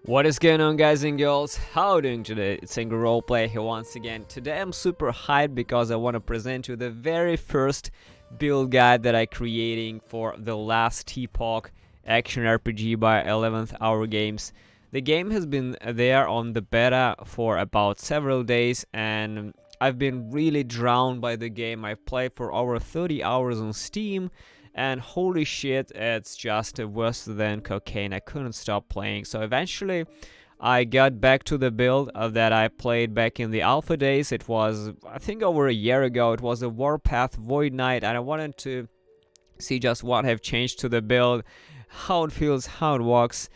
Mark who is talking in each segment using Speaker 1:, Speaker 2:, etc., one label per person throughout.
Speaker 1: What is going on, guys and girls? How are you doing today? It's Angry Roleplay here once again. Today I'm super hyped because I want to present you the very first build guide that I'm creating for the Last Epoch action RPG by 11th Hour Games. The game has been there on the beta for about several days and I've been really drowned by the game. I've played for over 30 hours on Steam. And holy shit, it's just worse than cocaine. I couldn't stop playing. So eventually, I got back to the build that I played back in the alpha days. It was, I think, over a year ago. It was a Warpath Void Knight, and I wanted to see just what have changed to the build, how it feels, how it works.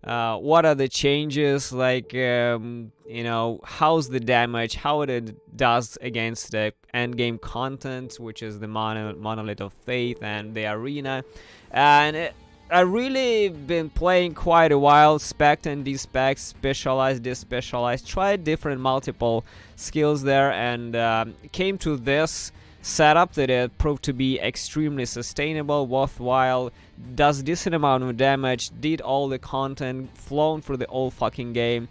Speaker 1: What are the changes, like, how's the damage, how it does against the endgame content, which is the Monolith of Faith and the Arena. And I really been playing quite a while, spec and despec, specialized, despecialized, tried different multiple skills there, and came to this setup that it proved to be extremely sustainable, worthwhile, does decent amount of damage, did all the content, flown through the whole fucking game,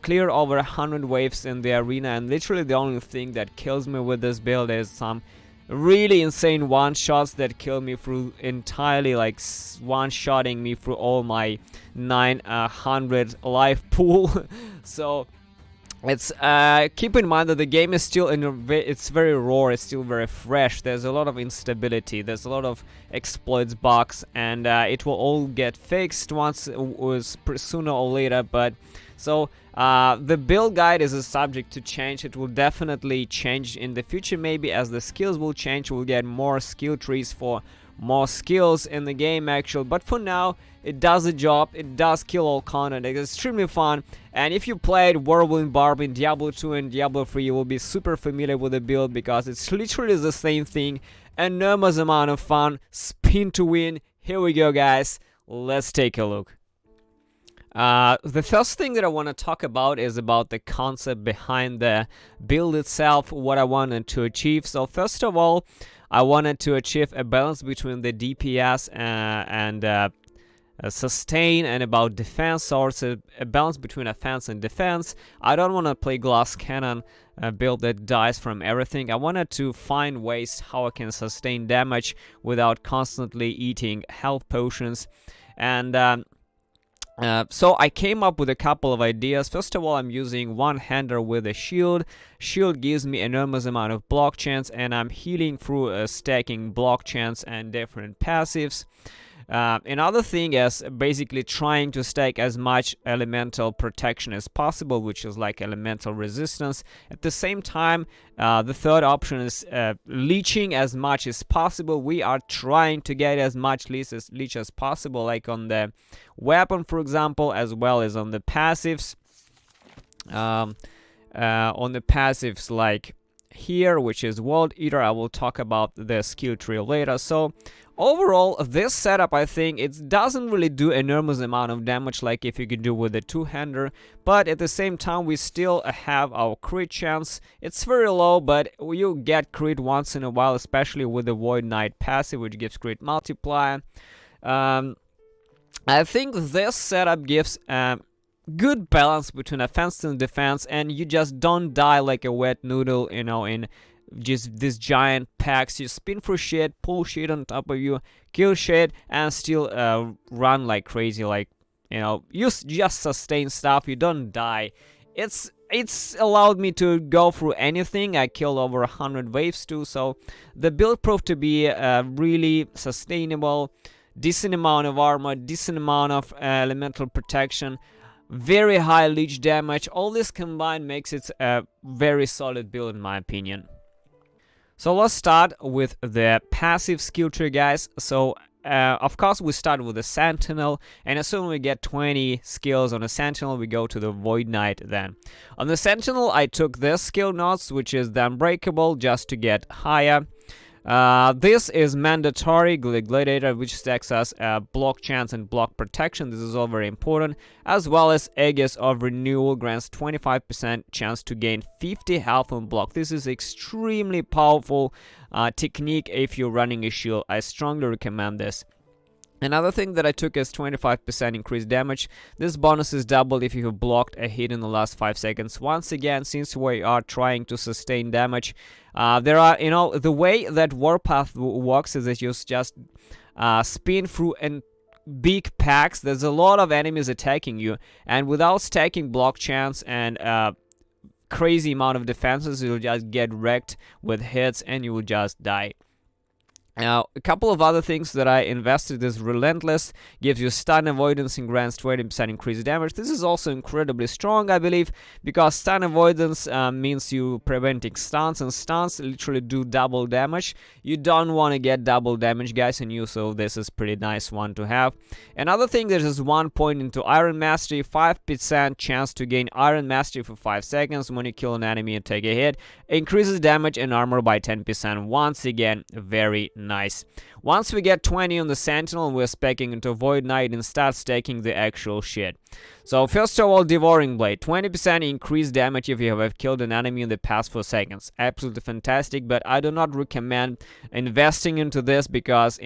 Speaker 1: clear over 100 waves in the arena, and literally the only thing that kills me with this build is some really insane one-shots that kill me through entirely, like one-shotting me through all my 900 life pool. So it's keep in mind that the game is still it's very raw, it's still very fresh. There's a lot of instability, there's a lot of exploits, bugs, and it will all get fixed once sooner or later. But so the build guide is a subject to change. It will definitely change in the future, maybe as the skills will change. We'll get more skill trees for more skills in the game actually, but for now it does the job. It does kill all content. It's extremely fun, and if you played WHIRLWIND, Barb in Diablo 2 and Diablo 3, you will be super familiar with the build because it's literally the same thing. Enormous amount of fun. Spin2win. Here we go, guys, let's take a look. The first thing that I want to talk about is about the concept behind the build itself, what I wanted to achieve. So first of all, I wanted to achieve a balance between the DPS and sustain, and about defense. So it's a balance between offense and defense. I don't want to play glass cannon build that dies from everything. I wanted to find ways how I can sustain damage without constantly eating health potions. And so I came up with a couple of ideas. First of all, I'm using one-hander with a shield. Shield gives me enormous amount of block chance, and I'm healing through stacking block chance and different passives. Another thing is basically trying to stack as much elemental protection as possible, which is like elemental resistance. At the same time, the third option is leeching as much as possible. We are trying to get as much leech as possible, like on the weapon, for example, as well as on the passives. On the passives like here, which is World Eater. I will talk about the skill tree later. So overall, this setup, I think it doesn't really do enormous amount of damage like if you could do with a two-hander, but at the same time we still have our crit chance. It's very low, but you get crit once in a while, especially with the Void Knight passive, which gives crit multiplier. I think this setup gives good balance between offense and defense, and you just don't die like a wet noodle, you know, in just these giant packs. You spin for shit, pull shit on top of you, kill shit, and still run like crazy. Like, you know, you just sustain stuff, you don't die. It's allowed me to go through anything. I killed over 100 waves too, so the build proved to be really sustainable. Decent amount of armor, decent amount of elemental protection, very high leech damage. All this combined makes it a very solid build in my opinion. So let's start with the passive skill tree, guys. So of course we start with the Sentinel, and as soon as we get 20 skills on a Sentinel, we go to the Void Knight. Then on the Sentinel I took this skill notes, which is the Unbreakable, just to get higher. This is mandatory Gladiator, which stacks us block chance and block protection. This is all very important, as well as Aegis of Renewal grants 25% chance to gain 50 health on block. This is extremely powerful technique if you're running a shield. I strongly recommend this. Another thing that I took is 25% increased damage. This bonus is doubled if you have blocked a hit in the last 5 seconds. Once again, since we are trying to sustain damage, there are, the way that Warpath works is that you just spin through and big packs. There's a lot of enemies attacking you, and without stacking block chance and crazy amount of defenses, you'll just get wrecked with hits and you will just die. Now, a couple of other things that I invested is Relentless, gives you stun avoidance and grants 20% increased damage. This is also incredibly strong, I believe, because stun avoidance means you preventing stuns, and stuns literally do double damage. You don't want to get double damage, guys, in you, so this is pretty nice one to have. Another thing, there is 1 point into Iron Mastery, 5% chance to gain Iron Mastery for 5 seconds when you kill an enemy and take a hit. Increases damage and armor by 10%. Once again, very nice. Once we get 20 on the Sentinel, we're speccing into Void Knight and start stacking the actual shit. So first of all, Devouring Blade, 20% increased damage if you have killed an enemy in the past 4 seconds. Absolutely fantastic, but I do not recommend investing into this because,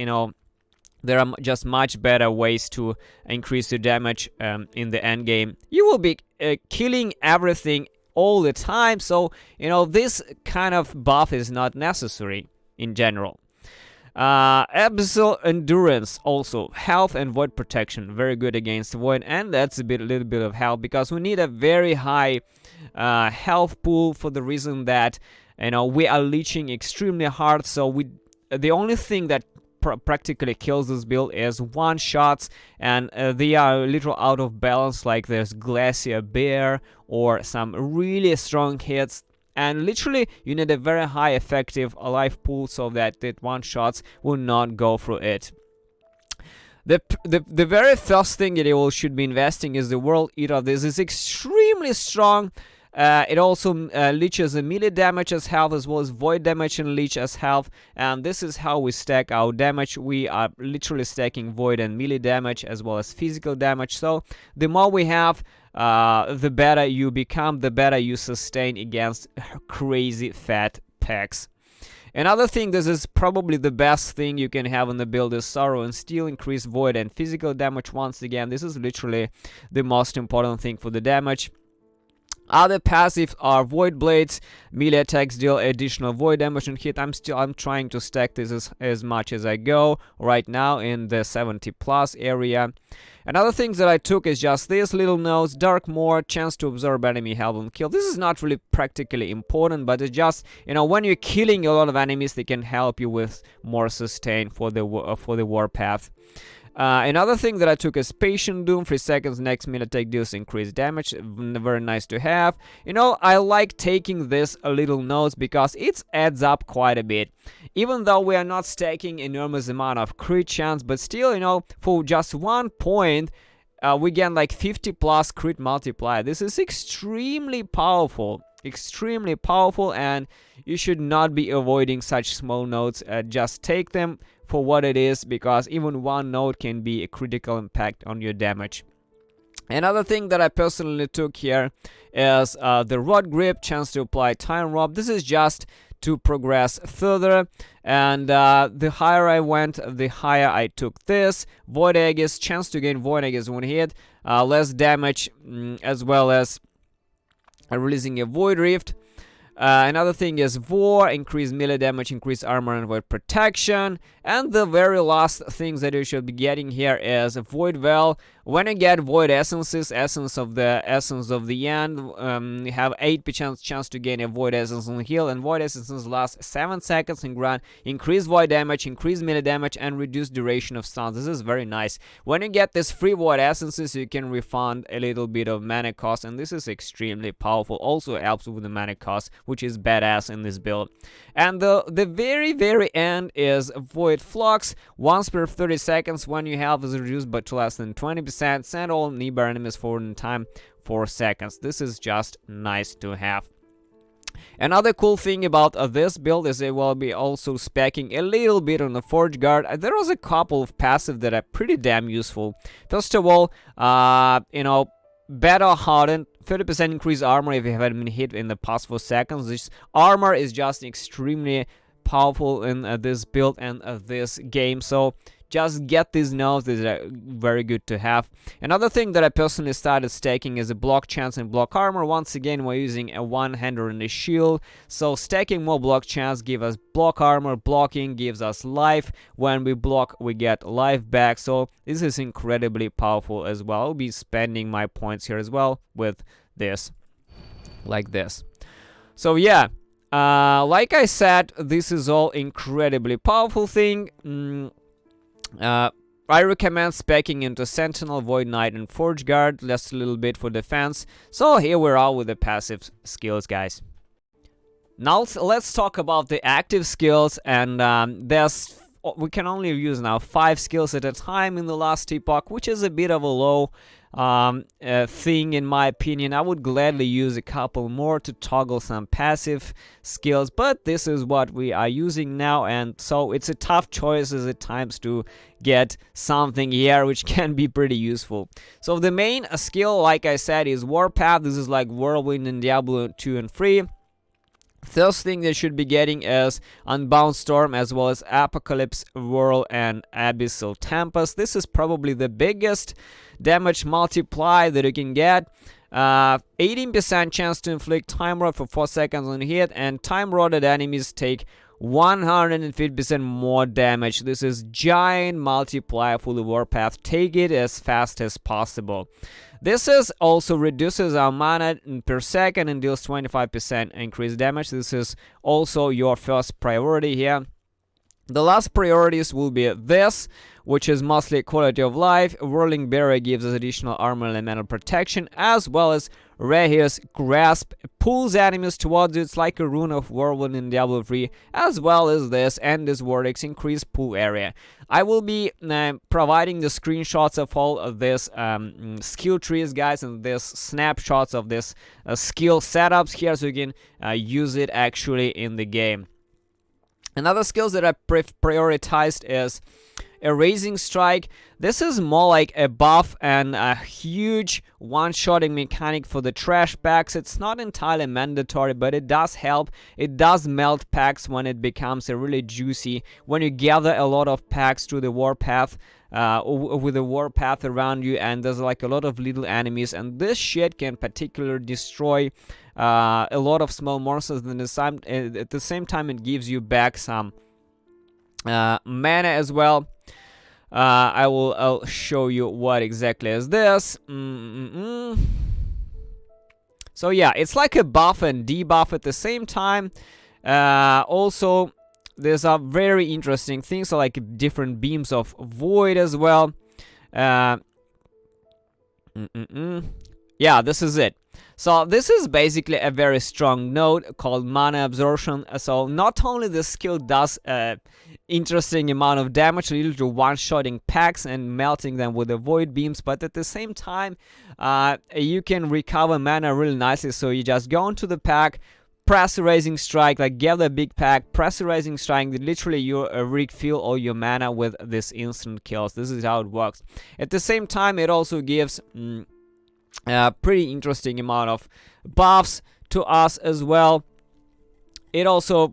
Speaker 1: there are just much better ways to increase your damage in the end game. You will be killing everything all the time, so this kind of buff is not necessary in general. Abyssal Endurance, also health and void protection, very good against void, and that's a little bit of health because we need a very high health pool for the reason that we are leeching extremely hard. So the only thing that practically kills this build is one shots, and they are a little out of balance, like there's Glacier Bear or some really strong hits, and literally you need a very high effective life pool so that one shots will not go through it. The very first thing that you should be investing is the World Eater. This is extremely strong. It also leeches a melee damage as health, as well as void damage and leech as health, and this is how we stack our damage. We are literally stacking void and melee damage as well as physical damage, so the more we have, the better you become, the better you sustain against crazy fat packs. Another thing, this is probably the best thing you can have in the build, is Sorrow and Steel, increase void and physical damage. Once again, this is literally the most important thing for the damage. Other passives are Void Blades, melee attacks deal additional void damage and hit. I'm trying to stack this as much as I go right now in the 70+ area. Another thing that I took is just this little notes, Dark Moor, chance to absorb enemy health and kill. This is not really practically important, but it's just, when you're killing a lot of enemies, they can help you with more sustain for the Warpath. Another thing that I took is Patient Doom, 3 seconds, next melee attack deals increased damage, very nice to have. I like taking this little notes because it adds up quite a bit. Even though we are not stacking enormous amount of crit chance, but still, for just 1 point, we get like 50+ crit multiplier. This is extremely powerful, and you should not be avoiding such small notes. Just take them for what it is, because even one note can be a critical impact on your damage. Another thing that I personally took here is the Rod Grip, chance to apply Time Rob. This is just to progress further, and the higher I went, the higher I took this. Void Aegis, chance to gain Void Aegis when hit, less damage, as well as releasing a Void Rift. Another thing is Vor, increase melee damage, increase armor and void protection. And the very last things that you should be getting here is Void Well. When you get Void Essences, Essence of the End, you have 8% chance to gain a Void Essence and heal, and Void Essences last 7 seconds and grant increase void damage, increase melee damage, and reduce duration of stuns. This is very nice. When you get this free Void Essences, you can refund a little bit of mana cost, and this is extremely powerful. Also helps with the mana cost, which is badass in this build. And the very end is Void Flux. Once per 30 seconds, when your health is reduced but to less than 20%, send all nearby enemies forward in time 4 seconds. This is just nice to have. Another cool thing about this build is it will be also speccing a little bit on the Forge Guard. There was a couple of passive that are pretty damn useful. First of all, Battle Hardened, 30% increased armor if you haven't been hit in the past 4 seconds. This armor is just extremely powerful in this build and this game, so just get these nodes. These are very good to have. Another thing that I personally started stacking is a block chance and block armor. Once again, we're using a one-hander and a shield, so stacking more block chance gives us block armor, blocking gives us life. When we block, we get life back, so this is incredibly powerful as well. I'll be spending my points here as well with this, like this. So yeah, like I said, this is all incredibly powerful thing. I recommend speccing into Sentinel, Void Knight, and Forge Guard, just a little bit for defense. So here we are with the passive skills, guys. Now let's talk about the active skills, and we can only use now 5 skills at a time in the Last Epoch, which is a bit of a low thing in my opinion. I would gladly use a couple more to toggle some passive skills, but this is what we are using now, and so it's a tough choices at times to get something here which can be pretty useful. So the main skill, like I said, is Warpath. This is like Whirlwind in Diablo 2 and 3. First thing they should be getting is Unbound Storm, as well as Apocalypse, Whirl, and Abyssal Tempest. This is probably the biggest damage multiply that you can get. 18% chance to inflict Time Rod for 4 seconds on hit, and Time Rodded enemies take 150% more damage. This is giant multiplier for the Warpath. Take it as fast as possible. This is also reduces our mana per second and deals 25% increased damage. This is also your first priority here. The last priorities will be this, which is mostly quality of life. Whirling Barrier gives us additional armor and elemental protection, as well as Rahir's Grasp pulls enemies towards you. It's like a rune of Whirlwind in Diablo 3, as well as this and this Vortex increase pull area. I will be providing the screenshots of all of this skill trees, guys, and this snapshots of this skill setups here, so you can use it actually in the game. Another skills that I prioritized is Erasing Strike. This is more like a buff and a huge one-shotting mechanic for the trash packs. It's not entirely mandatory, but it does help. It does melt packs when it becomes a really juicy. When you gather a lot of packs through the Warpath, with the Warpath around you, and there's like a lot of little enemies, and this shit can particularly destroy a lot of small monsters. And at the same time, it gives you back some mana as well. I'll show you what exactly is this. So yeah, it's like a buff and debuff at the same time. Also, there's a very interesting things, so like different beams of void as well. Yeah, this is it. So this is basically a very strong node called mana absorption. So not only the skill does interesting amount of damage related to one-shotting packs and melting them with the void beams, but at the same time you can recover mana really nicely. So you just go into the pack, press Erasing Strike, like gather a big pack, press Erasing Strike, literally you refill all your mana with this instant kills. This is how it works. At the same time, it also gives pretty interesting amount of buffs to us as well. It also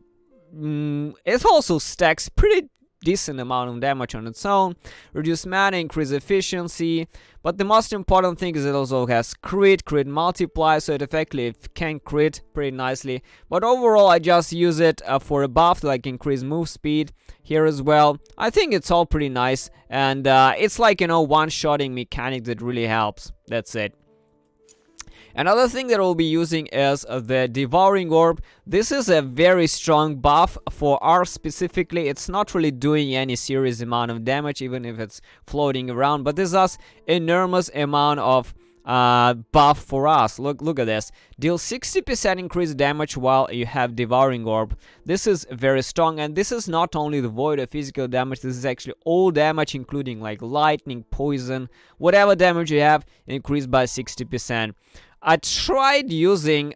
Speaker 1: stacks pretty decent amount of damage on its own, reduce mana, increase efficiency, but the most important thing is it also has crit multiply, so it effectively can crit pretty nicely. But overall, I just use it for a buff, like increase move speed here as well. I think it's all pretty nice, and it's like, you know, one-shotting mechanic that really helps. That's it. Another thing that we'll be using is the Devouring Orb. This is a very strong buff for R specifically. It's not really doing any serious amount of damage, even if it's floating around, but this has enormous amount of buff for us. Look at this. Deal 60% increased damage while you have Devouring Orb. This is very strong, and this is not only the void of physical damage, this is actually all damage, including like lightning, poison, whatever damage you have, increased by 60%. I tried using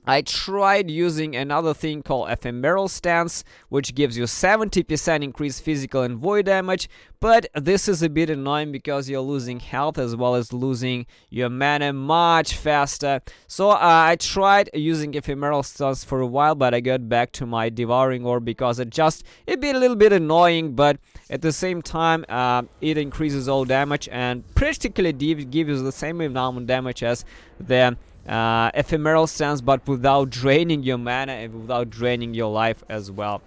Speaker 1: I tried using another thing called ephemeral stance, which gives you 70% increased physical and void damage, but this is a bit annoying because you're losing health as well as losing your mana much faster. So I tried using ephemeral stance for a while, but I got back to my devouring orb because it'd be a little bit annoying, but at the same time it increases all damage and practically gives you the same amount of damage as the ephemeral stance, but without draining your mana and without draining your life as well.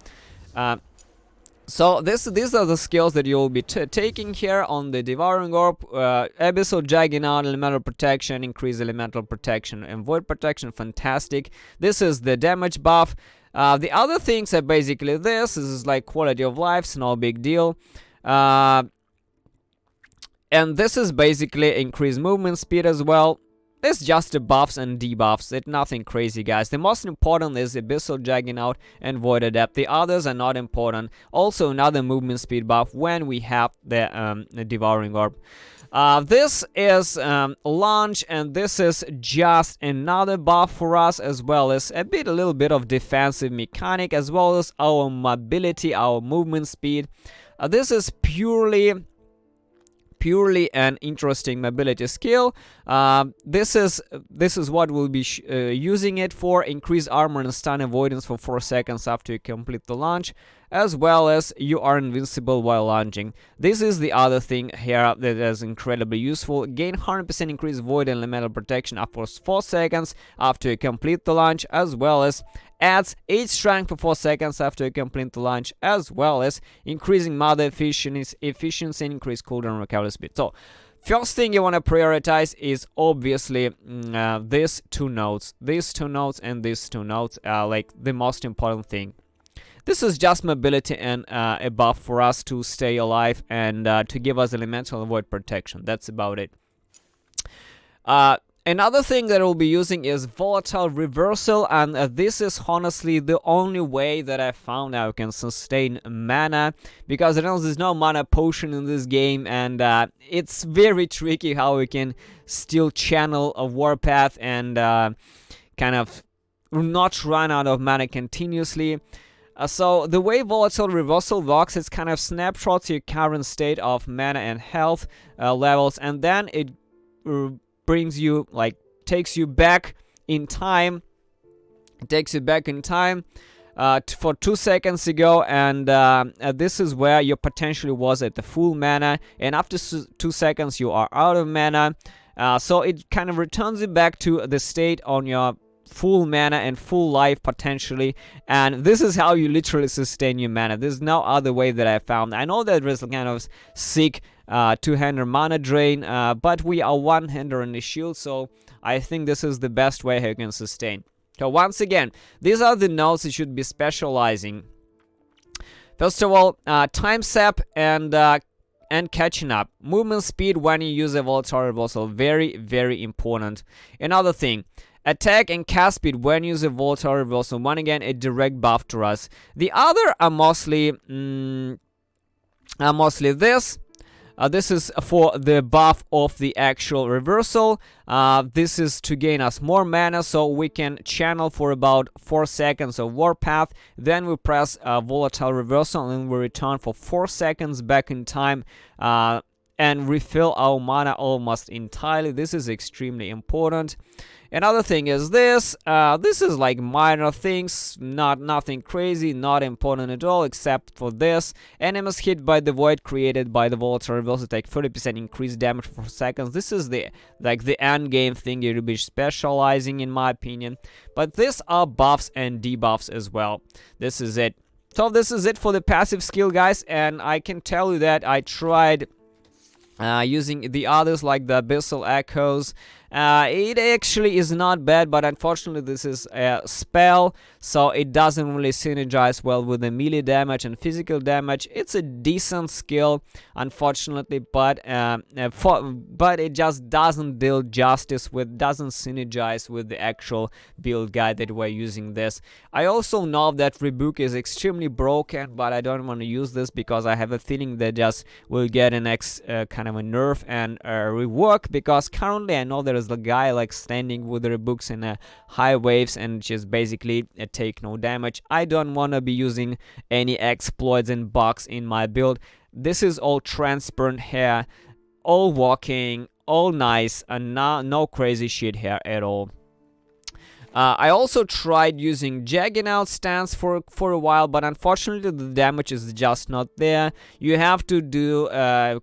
Speaker 1: So these are the skills that you'll be taking here on the Devouring Orb. Abyssal Juggernaut, Elemental Protection, Increase Elemental Protection, and Void Protection, fantastic. This is the damage buff. The other things are basically this is like quality of life, it's no big deal. And this is basically increased movement speed as well. It's just the buffs and debuffs, it's nothing crazy, guys. The most important is Abyssal Juggernaut and Void Adept. The others are not important. Also another movement speed buff when we have the Devouring Orb. This is launch, and this is just another buff for us, as well as a little bit of defensive mechanic, as well as our mobility, our movement speed. This is purely an interesting mobility skill. This is what we'll be using it for. Increase armor and stun avoidance for 4 seconds after you complete the launch, as well as you are invincible while launching. This is the other thing here that is incredibly useful. Gain 100% increased void and elemental protection after 4 seconds after you complete the launch, as well as adds 8 strength for 4 seconds after you complete the launch, as well as increasing mother efficiency and increased cooldown recovery speed. So first thing you want to prioritize is obviously these two nodes. These two nodes and these two nodes are like the most important thing. This is just mobility and a buff for us to stay alive and to give us elemental and void protection. That's about it. Another thing that we'll be using is Volatile Reversal, and this is honestly the only way that I found I can sustain mana, because there's no mana potion in this game, and it's very tricky how we can still channel a Warpath and kind of not run out of mana continuously. So the way Volatile Reversal works is kind of snapshots your current state of mana and health levels, and then it brings you, like, takes you back in time. It takes you back in time for 2 seconds ago, and this is where you potentially was at the full mana, and after 2 seconds you are out of mana. So it kind of returns you back to the state on your full mana and full life potentially, and this is how you literally sustain your mana. There's no other way that I found. I know that there's kind of sick two-hander mana drain, but we are one-hander on the shield, so I think this is the best way how you can sustain. So once again, these are the nodes you should be specializing. First of all, time sap and catching up. Movement speed when you use a Volatile Reversal, very, very important. Another thing, attack and cast speed when you use a Volatile Reversal, one again a direct buff to us. The other are mostly this. This is for the buff of the actual reversal. This is to gain us more mana, so we can channel for about 4 seconds of Warpath. Then we press Volatile Reversal and we return for 4 seconds back in time and refill our mana almost entirely. This is extremely important. Another thing is this. This is like minor things, nothing crazy, not important at all, except for this. Enemies hit by the void created by the Volatile Reversal take 30% increased damage for seconds. This is the end game thing you'll be specializing, in my opinion. But these are buffs and debuffs as well. This is it. So this is it for the passive skill, guys, and I can tell you that I tried using the others like the Abyssal Echoes. It actually is not bad, but unfortunately this is a spell, so it doesn't really synergize well with the melee damage and physical damage. It's a decent skill, unfortunately, but it just doesn't deal justice with, doesn't synergize with the actual build guide that we're using this. I also know that Rebuke is extremely broken, but I don't want to use this because I have a feeling that just will get an kind of a nerf and rework, because currently I know there is the guy like standing with their books in high waves and just basically take no damage. I don't want to be using any exploits and bugs in my build. This is all transparent here, all walking, all nice, and no crazy shit here at all. I also tried using Juggernaut stance for a while, but unfortunately the damage is just not there. You have to do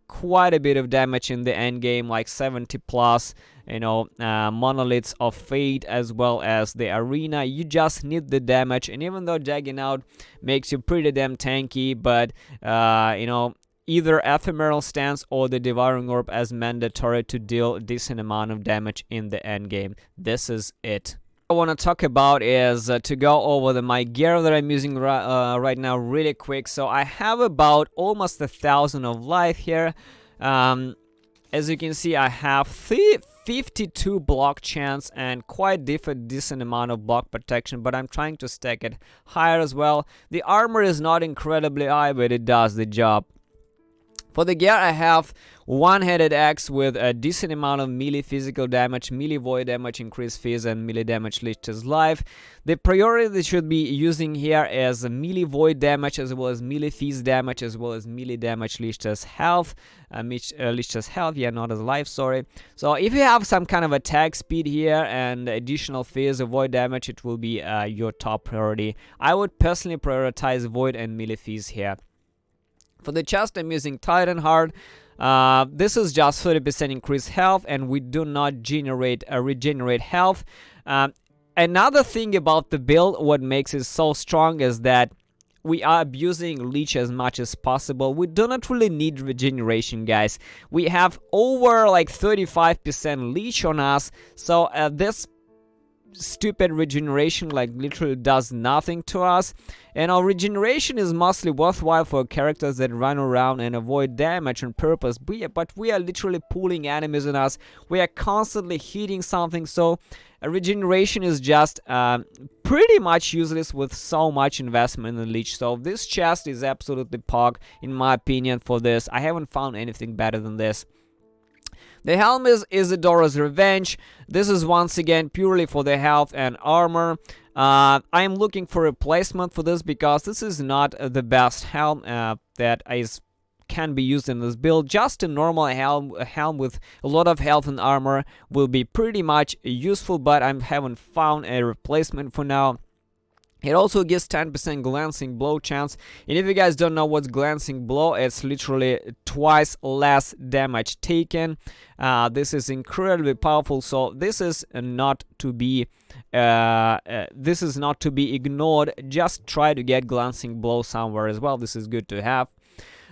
Speaker 1: quite a bit of damage in the end game, like 70 plus, you know, monoliths of fate as well as the arena. You just need the damage, and even though Juggernaut makes you pretty damn tanky, but you know, either ephemeral stance or the devouring orb as mandatory to deal a decent amount of damage in the end game. This is it. I want to talk about is to go over my gear that I'm using right now really quick. So I have about almost 1,000 of life here. As you can see, I have 52 block chance and quite decent amount of block protection, but I'm trying to stack it higher as well. The armor is not incredibly high, but it does the job. For the gear, I have one-headed axe with a decent amount of melee physical damage, melee void damage, increased phase, and melee damage leeches life. The priority they should be using here is melee void damage as well as melee phase damage as well as melee damage leeches health. Leeches health, yeah, not as life, sorry. So if you have some kind of attack speed here and additional phase of void damage, it will be your top priority. I would personally prioritize void and melee phase here. For the chest, I'm using Titan Heart. This is just 30% increased health, and we do not regenerate health. Another thing about the build, what makes it so strong, is that we are abusing leech as much as possible. We do not really need regeneration, guys. We have over like 35% leech on us, so this stupid regeneration like literally does nothing to us. And our regeneration is mostly worthwhile for characters that run around and avoid damage on purpose, but we are literally pulling enemies on us. We are constantly hitting something, so regeneration is just pretty much useless with so much investment in the leech. So this chest is absolutely pog in my opinion for this. I haven't found anything better than this. The helm is Isidora's Revenge. This is once again purely for the health and armor. I am looking for a replacement for this because this is not the best helm that can be used in this build. Just a normal helm with a lot of health and armor will be pretty much useful, but I haven't found a replacement for now. It also gives 10% glancing blow chance, and if you guys don't know what's glancing blow, it's literally twice less damage taken. This is incredibly powerful, so this is not to be ignored. Just try to get glancing blow somewhere as well. This is good to have.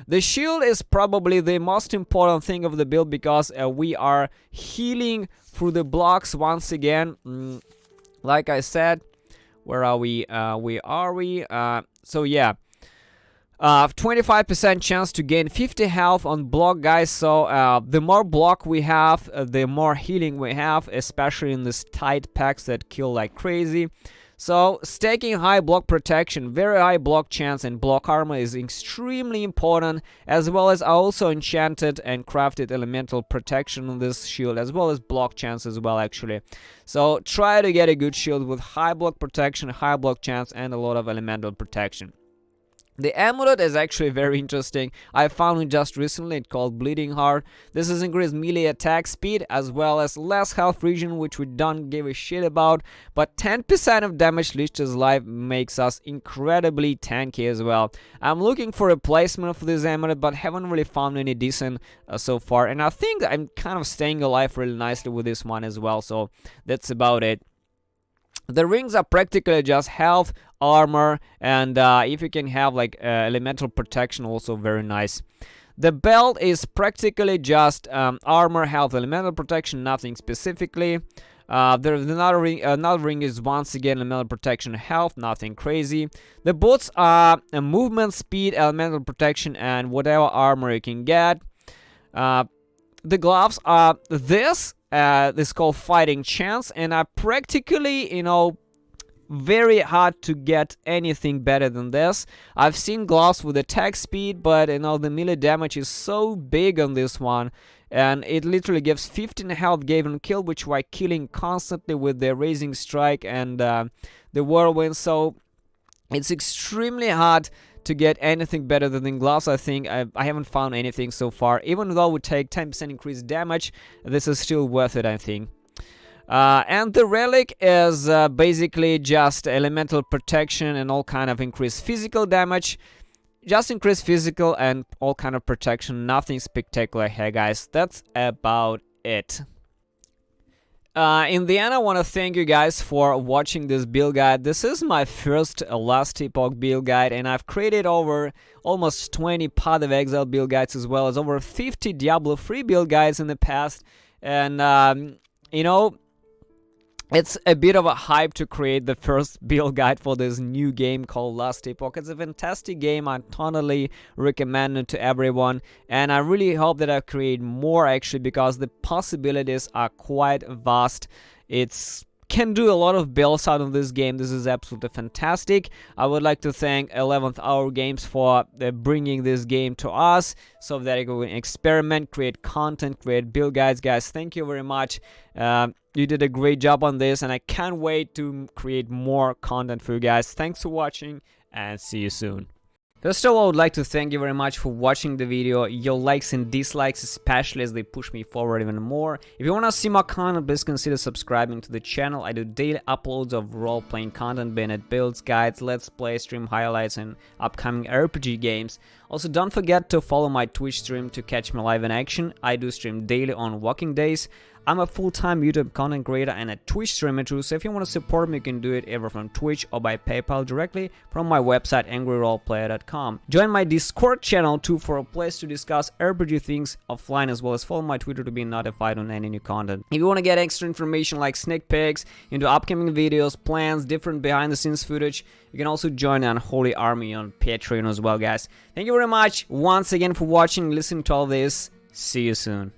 Speaker 1: The shield is probably the most important thing of the build because we are healing through the blocks once again. Like I said. Where are we? So yeah, 25% chance to gain 50 health on block, guys. So the more block we have, the more healing we have, especially in this tight packs that kill like crazy. So stacking high block protection, very high block chance, and block armor is extremely important, as well as I also enchanted and crafted elemental protection on this shield, as well as block chance as well actually. So try to get a good shield with high block protection, high block chance, and a lot of elemental protection. The amulet is actually very interesting. I found it just recently. It's called Bleeding Heart. This is increased melee attack speed as well as less health region, which we don't give a shit about. But 10% of damage leeches life makes us incredibly tanky as well. I'm looking for a replacement for this amulet, but haven't really found any decent so far. And I think I'm kind of staying alive really nicely with this one as well. So that's about it. The rings are practically just health, armor, and if you can have like elemental protection, also very nice. The belt is practically just armor, health, elemental protection, nothing specifically. There's another ring is once again elemental protection, health, nothing crazy. The boots are movement speed, elemental protection, and whatever armor you can get. The gloves are this is called Fighting Chance, and I practically, you know, very hard to get anything better than this. I've seen gloves with attack speed, but you know, the melee damage is so big on this one, and it literally gives 15 health given kill, which we're killing constantly with the Raising Strike and the Whirlwind. So it's extremely hard to get anything better than gloves. I think I haven't found anything so far. Even though we take 10% increased damage, this is still worth it, I think. And the relic is basically just elemental protection and all kind of increased physical damage. Just increased physical and all kind of protection. Nothing spectacular here, guys. That's about it. In the end, I want to thank you guys for watching this build guide. This is my first Last Epoch build guide, and I've created over almost 20 Path of Exile build guides, as well as over 50 Diablo 3 build guides in the past. And you know, it's a bit of a hype to create the first build guide for this new game called Last Epoch. It's a fantastic game. I totally recommend it to everyone, and I really hope that I create more, actually, because the possibilities are quite vast. It's can do a lot of builds out of this game. This is absolutely fantastic. I would like to thank 11th Hour Games for bringing this game to us so that I can experiment, create content, create build guides. Guys, thank you very much. You did a great job on this, and I can't wait to create more content for you guys. Thanks for watching, and see you soon. First of all, I would like to thank you very much for watching the video. Your likes and dislikes, especially, as they push me forward even more. If you want to see more content, please consider subscribing to the channel. I do daily uploads of role-playing content, being it builds, guides, let's play, stream highlights, and upcoming RPG games. Also, don't forget to follow my Twitch stream to catch me live in action. I do stream daily on working days. I'm a full-time YouTube content creator and a Twitch streamer too, so if you want to support me, you can do it either from Twitch or by PayPal directly from my website angryroleplayer.com. Join my Discord channel too for a place to discuss RPG things offline, as well as follow my Twitter to be notified on any new content. If you want to get extra information like sneak peeks into upcoming videos, plans, different behind-the-scenes footage, you can also join the Unholy Army on Patreon as well, guys. Thank you very much once again for watching, listening to all this. See you soon.